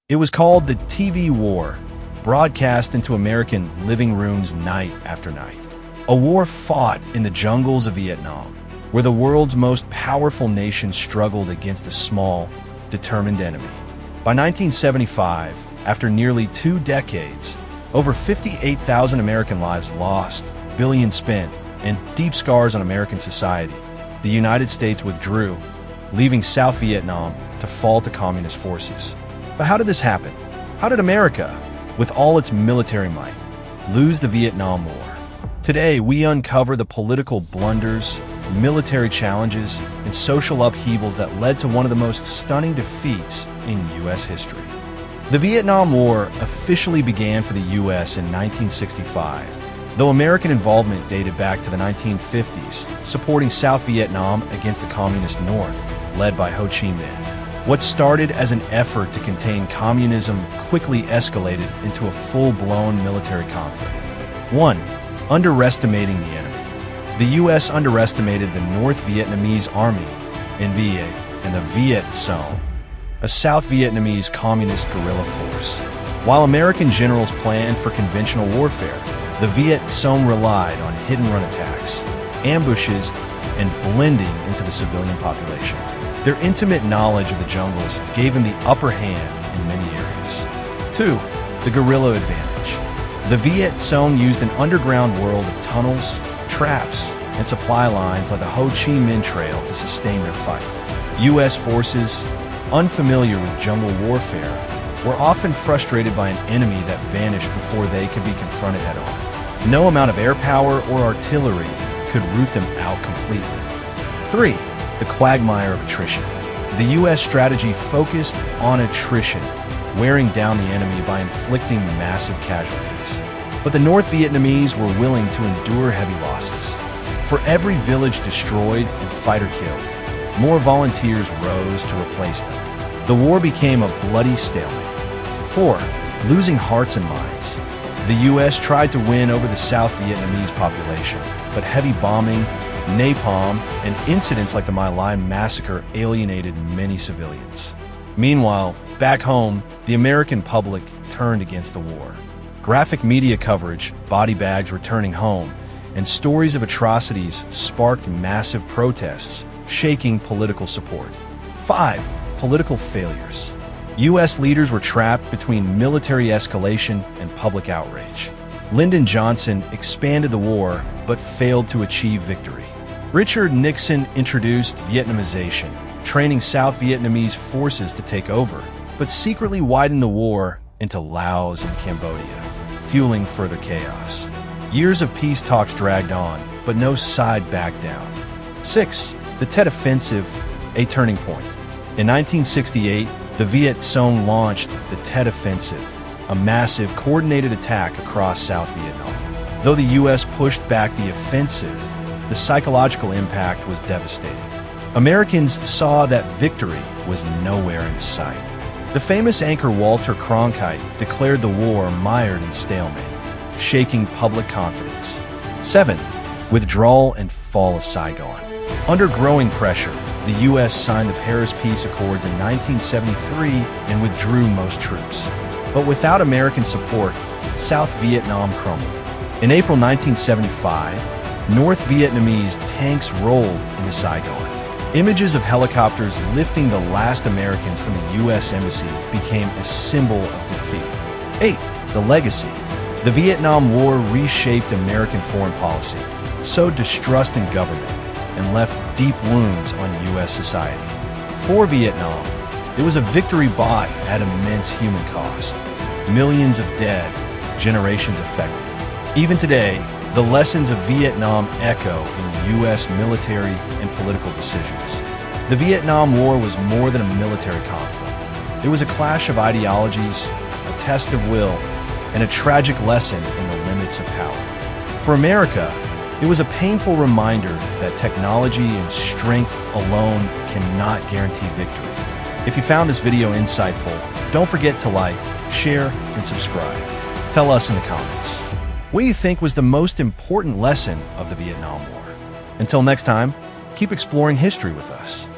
It was called the TV War, broadcast into American living rooms night after night. A war fought in the jungles of Vietnam, where the world's most powerful nation struggled against a small, determined enemy. By 1975, after nearly 2 decades, over 58,000 American lives lost, billions spent, and deep scars on American society, the United States withdrew, leaving South Vietnam to fall to communist forces. But how did this happen? How did America, with all its military might, lose the Vietnam War? Today, we uncover the political blunders, military challenges, and social upheavals that led to one of the most stunning defeats in U.S. history. The Vietnam War officially began for the U.S. in 1965, though American involvement dated back to the 1950s, supporting South Vietnam against the Communist North, led by Ho Chi Minh. What started as an effort to contain communism quickly escalated into a full-blown military conflict. 1. Underestimating the enemy. The U.S. underestimated the North Vietnamese Army, NVA, and the Viet Cong, a South Vietnamese communist guerrilla force. While American generals planned for conventional warfare, the Viet Cong relied on hit-and-run attacks, ambushes, and blending into the civilian population. Their intimate knowledge of the jungles gave them the upper hand in many areas. 2. The guerrilla advantage. The Viet Cong used an underground world of tunnels, traps, and supply lines like the Ho Chi Minh Trail to sustain their fight. U.S. forces, unfamiliar with jungle warfare, were often frustrated by an enemy that vanished before they could be confronted head-on. No amount of air power or artillery could root them out completely. 3. The quagmire of attrition. The U.S. strategy focused on attrition, wearing down the enemy by inflicting massive casualties. But the North Vietnamese were willing to endure heavy losses. For every village destroyed and fighter killed, more volunteers rose to replace them. The war became a bloody stalemate. 4. Losing hearts and minds. The U.S. tried to win over the South Vietnamese population, but heavy bombing, napalm, and incidents like the My Lai massacre alienated many civilians. Meanwhile, back home, the American public turned against the war. Graphic media coverage, body bags returning home, and stories of atrocities sparked massive protests, shaking political support. 5. Political failures. U.S. leaders were trapped between military escalation and public outrage. Lyndon Johnson expanded the war, but failed to achieve victory. Richard Nixon introduced Vietnamization, training South Vietnamese forces to take over, but secretly widened the war into Laos and Cambodia, fueling further chaos. Years of peace talks dragged on, but no side backed down. 6. The Tet Offensive, a turning point. In 1968, the Viet Cong launched the Tet Offensive, a massive, coordinated attack across South Vietnam. Though the U.S. pushed back the offensive, the psychological impact was devastating. Americans saw that victory was nowhere in sight. The famous anchor Walter Cronkite declared the war mired in stalemate, shaking public confidence. 7. Withdrawal and fall of Saigon. Under growing pressure, the U.S. signed the Paris Peace Accords in 1973 and withdrew most troops. But without American support, South Vietnam crumbled. In April 1975, North Vietnamese tanks rolled into Saigon. Images of helicopters lifting the last Americans from the U.S. Embassy became a symbol of defeat. 8. The legacy. The Vietnam War reshaped American foreign policy, sowed distrust in government, and left deep wounds on U.S. society. For Vietnam, it was a victory bought at immense human cost. Millions of dead, generations affected. Even today, the lessons of Vietnam echo in U.S. military and political decisions. The Vietnam War was more than a military conflict. It was a clash of ideologies, a test of will, and a tragic lesson in the limits of power. For America, it was a painful reminder that technology and strength alone cannot guarantee victory. If you found this video insightful, don't forget to like, share, and subscribe. Tell us in the comments, what do you think was the most important lesson of the Vietnam War? Until next time, keep exploring history with us.